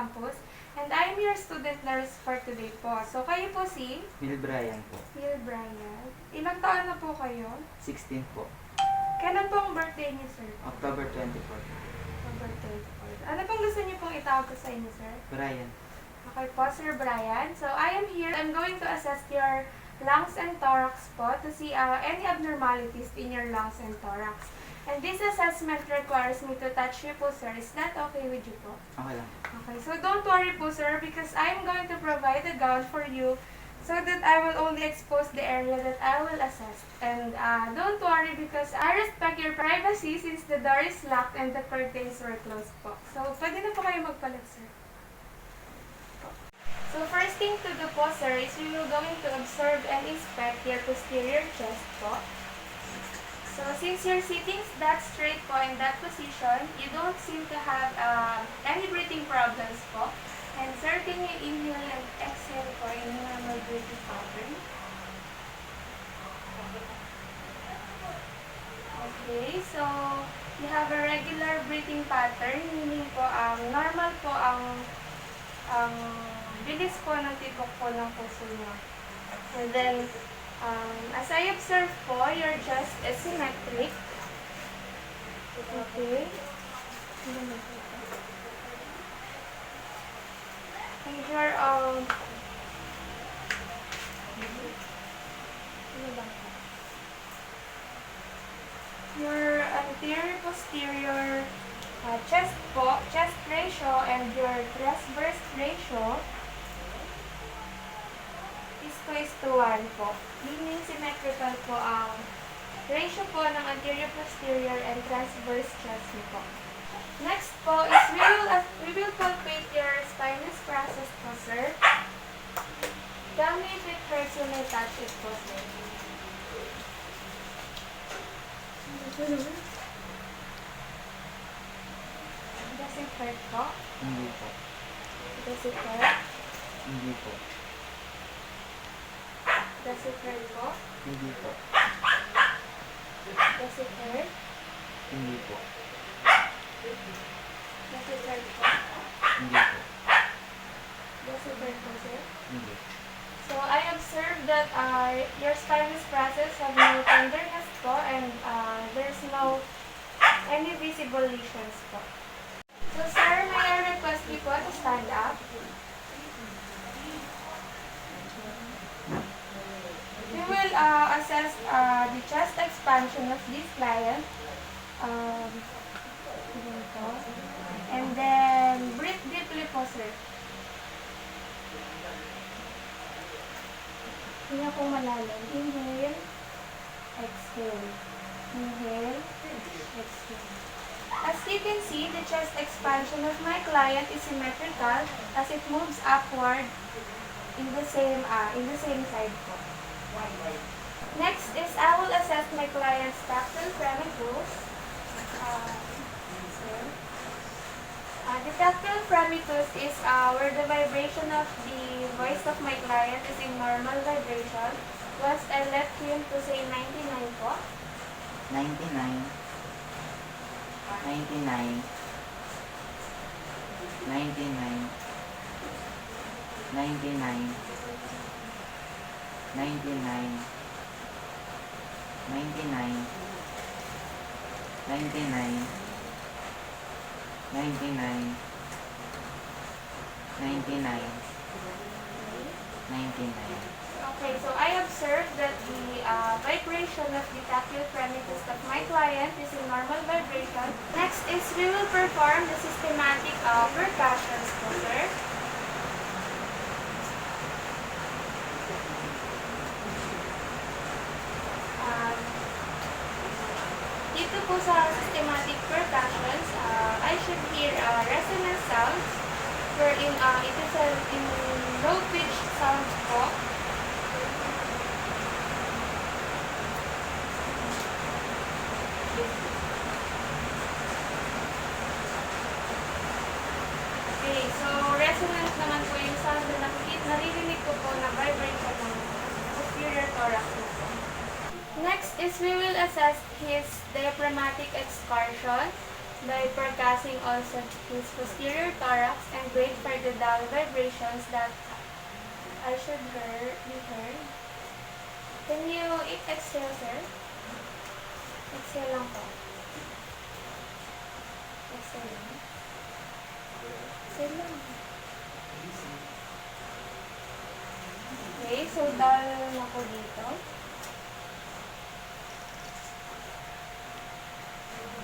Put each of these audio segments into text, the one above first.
campus. And I'm your student nurse for today po. So, kayo po si? Will Brian po. Will Brian. Ilang taon na po kayo? 16 po. Kailan po ang birthday niyo, sir? October 24. October 24. Ano pong gusto niyo pong itawag ko sa inyo, sir? Brian. Okay po, Sir Brian. So, I am here. I'm going to assess your lungs and thorax po to see any abnormalities in your lungs and thorax. And this assessment requires me to touch you po, sir. Is that okay with you po? Okay lang. Okay, so don't worry po, sir, because I'm going to provide a gown for you so that I will only expose the area that I will assess. And don't worry because I respect your privacy since the door is locked and the curtains were closed po. So, pwede na po kayo magpalit, sir. So, first thing to do po, sir, is we will going to observe and inspect your posterior chest po. So, since you're sitting that straight po in that position, you don't seem to have any breathing problems po. And sir, can you inhale and exhale po in normal breathing pattern? Okay, so you have a regular breathing pattern, meaning po normal po ang bilis po ng tibok po ng puso nyo. And then, as I observe po, your chest is symmetric. Okay. And your anterior posterior chest ratio and your transverse ratio is 2:1 po. Meaning symmetrical po ang ratio po ng anterior posterior and transverse chest niyo po. Next po is we will palpate your spinous process po, sir. Tell me if it hurts when I touch it po, sir. Does it hurt po? Hindi po. Does it hurt? Hindi po. Does it hurt po? Hindi po. Does it hurt? Hindi po. Does it hurt po? Hindi po. Does it hurt po, sir? Hindi. So, I observed that your spinous process have no tenderness po and there's no any visible lesions po. So, sir, may I request you po to stand up? We will assess the chest expansion of this client. Ganito. And then, breathe deeply po, sir. Hinga po malalim. Inhale. Exhale. Inhale. Exhale. As you can see, the chest expansion of my client is symmetrical as it moves upward in the same side po. Next is I will assess my client's tactile premitus. The tactile premitus is where the vibration of the voice of my client is in normal vibration. Once I left him to say 99 po. 99. 99. 99. 99. 99. 99. 99. 99. 99. 99. Okay, so I observed that the vibration of the tactile premitus of my client is in normal vibration. Next is we will perform the systematic percussions po, sir. Dito po sa systematic percussions, I should hear resonance sounds wherein it is in low pitch sounds po. Okay, so resonance naman po yung sound na naririnig ko po na vibration ng posterior thorax po. Next is we will assess his diaphragmatic excursion. by percussing also his posterior thorax and wait for the dull vibrations that I should be heard. Can you exhale, sir? Exhale lang po. Exhale lang. Exhale lang. Okay, so dull na po dito.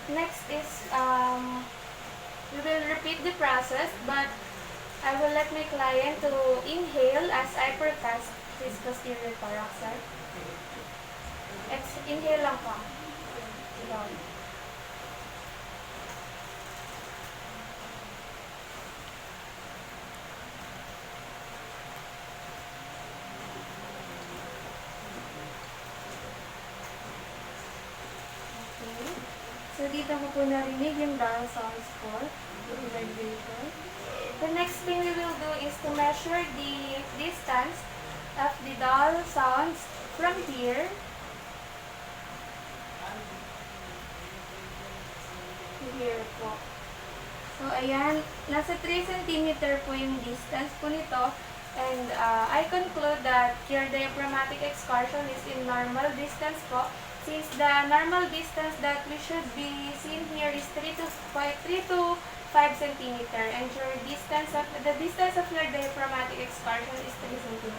Next is, we will repeat the process, but I will let my client to inhale as I percuss his posterior thorax, sir. Inhale lang po. Down. Okay. So, dito ko po narinig yung dull sounds po. Yung vibration. The next thing we will do is to measure the distance of the dull sounds from here to here po. So, ayan, nasa 3 cm po yung distance po nito. And I conclude that your diaphragmatic excursion is in normal distance po. Since the normal distance that we should be seeing here is 3 to 5 cm, and your the distance of your diaphragmatic excursion is 3 cm.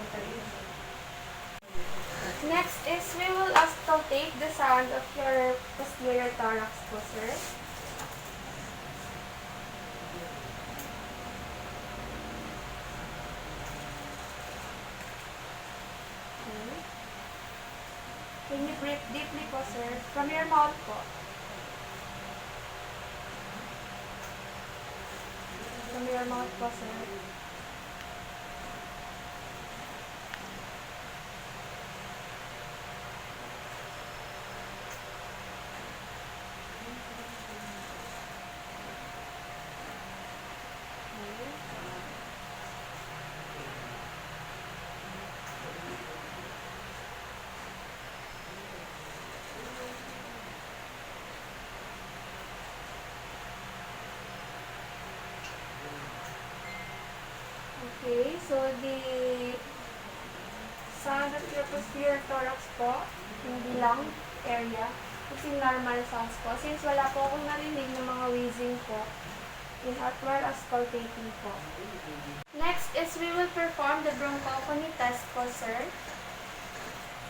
Next is we will auscultate the sound of your posterior thorax po, sir. Okay. Can you breathe deeply po, sir? From your mouth po. From your mouth po, sir. Okay, so the sound of your posterior thorax po, in the lung area, is in normal sounds po. Since wala po akong narinig ng mga wheezing po, in outward auscultating po. Next is we will perform the bronchophony test po, sir.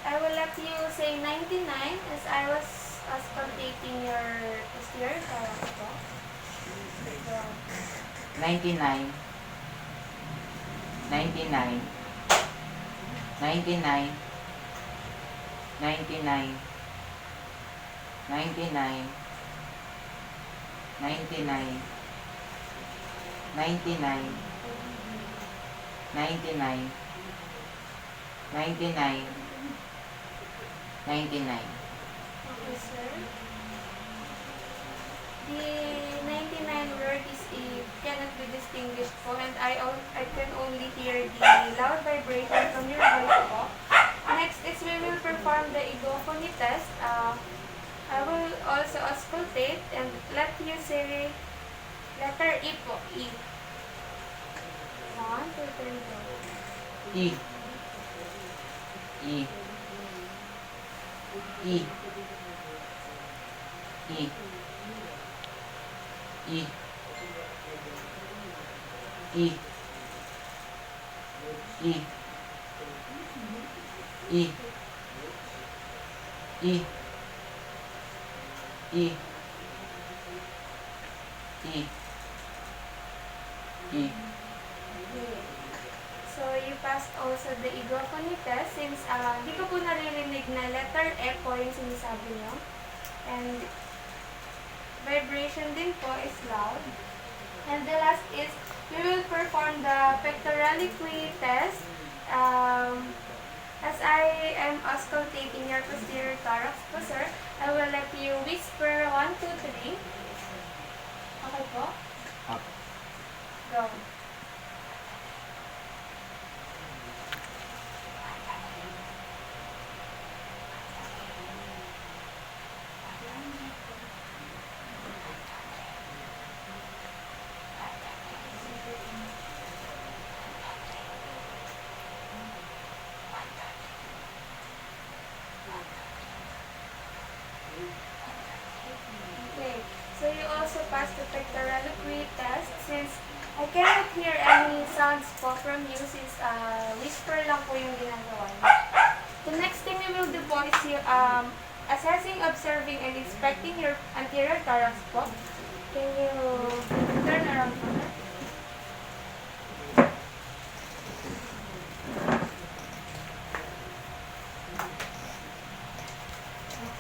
I will let you say 99 as I was auscultating your posterior thorax po. 99. 99, 99, 99, 99, 99, 99, 99, 99, 99. Okay, sir. The 99 word is cannot be distinguished po, and I can only hear the loud vibration from your voice po. Next is we will perform the egophony test. I will also auscultate and let you say letter E po. E. 1, 2, 3, go. E. E. E. E. E. E. E. E. E. E. E. E. So, you passed also the egophony test since di ko po naririnig na letter E po yung sinasabi nyo. And vibration din po is loud. And the last is, we will perform the Pectoralis Test. As I am auscultating your posterior thorax po, sir, I will let you whisper 1, 2, 3. Okay po? Okay. Go. pass the Pectoralis Test since I cannot hear any sounds po from you since whisper lang po yung ginagawa niyo. The next thing we will do po is assessing, observing, and inspecting your anterior thorax po. Can you turn around po?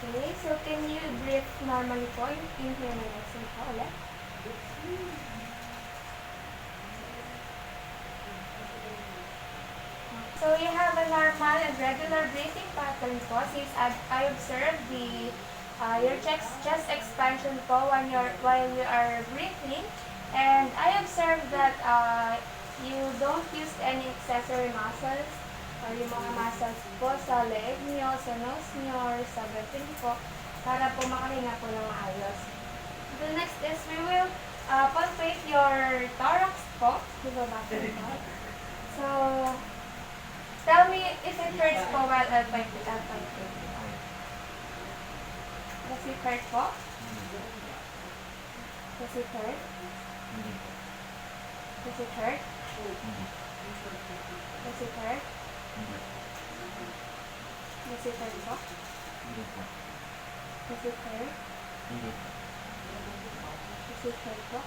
Okay, so can you breathe normally po? Inhale and exhale po ulit. So you have a normal and regular breathing pattern po since I observed your chest expansion po while you are breathing, and I observed that you don't use any accessory muscles or yung mga muscles po sa leg niyo, sa nose niyo, or sa breathing po para po makahinga po ng maayos. The next is we will palpate your thorax po. So, tell me if it hurts po while I'll palpate. Does it hurt po? Does it hurt? Does it hurt? Does it hurt? Does it hurt po? Does it hurt? Does it hurt po?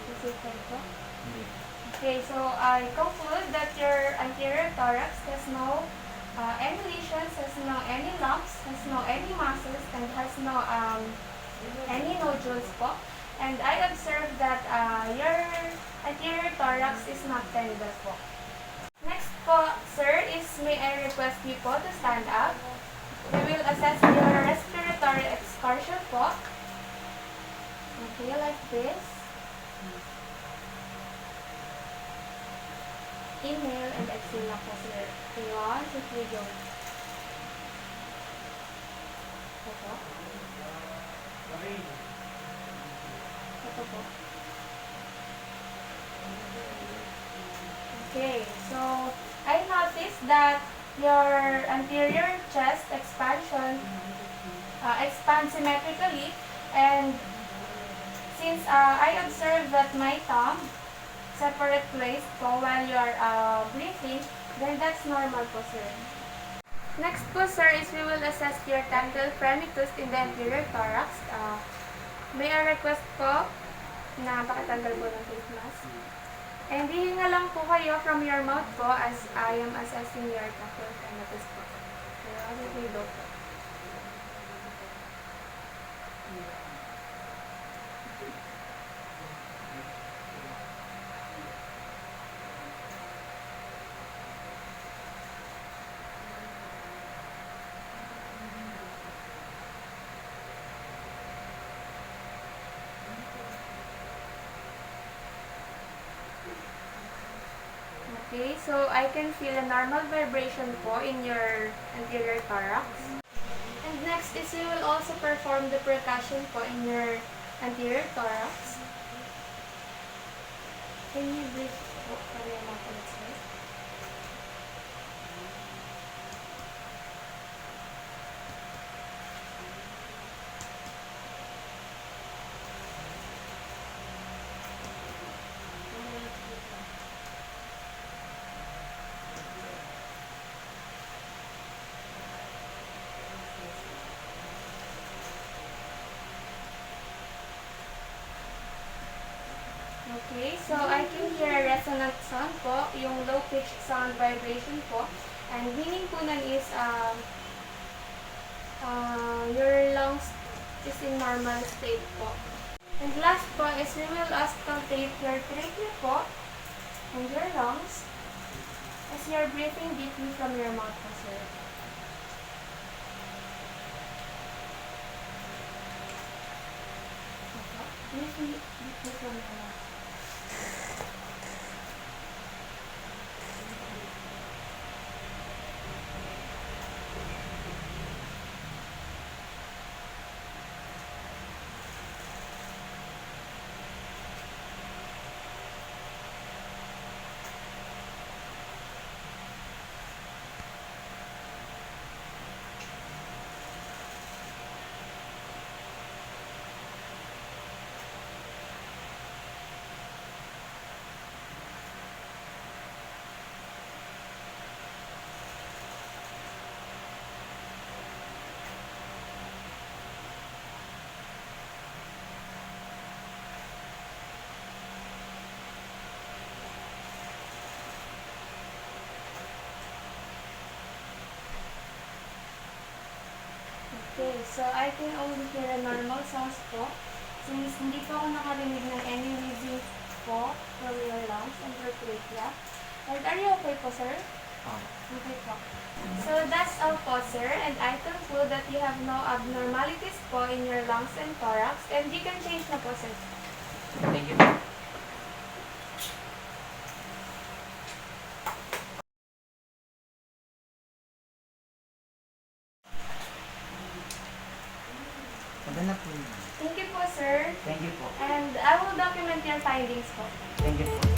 Does it hurt po? Okay, so I conclude that your anterior thorax has no any lesions, has no any lumps, has no any muscles, and has no any nodules po. And I observed that your anterior thorax is not tender po. Next po, sir, is may I request you po to stand up. We will assess your respiratory excursion po. Okay, like this. Inhale and exhale lang po, sir. 1, 2, 3, go. Ito. Ito po. Okay, so I noticed that your anterior chest expansion expands symmetrically, and since I observed that my thumb separate place po while you are breathing, then that's normal po, sir. Next po, sir, is we will assess your tactile premitus in the anterior thorax. May I request po na pakitanggal po ng face mask. And hihinga lang po kayo from your mouth po as I am assessing your tactile premitus po. So, as we go po. Okay, so I can feel a normal vibration po in your anterior thorax. And next is we will also perform the percussion po in your anterior thorax. Can you breathe po from your mouth and exhale? Okay, so I can hear a resonant sound po, yung low-pitched sound vibration po. And meaning po nun is your lungs is in normal state po. And last po is we will auscultate your trachea po and your lungs as you're breathing deeply from your mouth po, sir. Breathing deeply from your mouth. Okay, so I can only hear a normal sounds po. Since hindi po ako nakarinig ng any wheezing po from your lungs and your trachea. And are you okay po, sir? Okay po. So that's all po, sir. And I conclude that you have no abnormalities po in your lungs and thorax. And you can change na po, sir. Thank you po. Maganda po yun. Thank you po, sir. Thank you po. And I will document your findings po. Thank you po.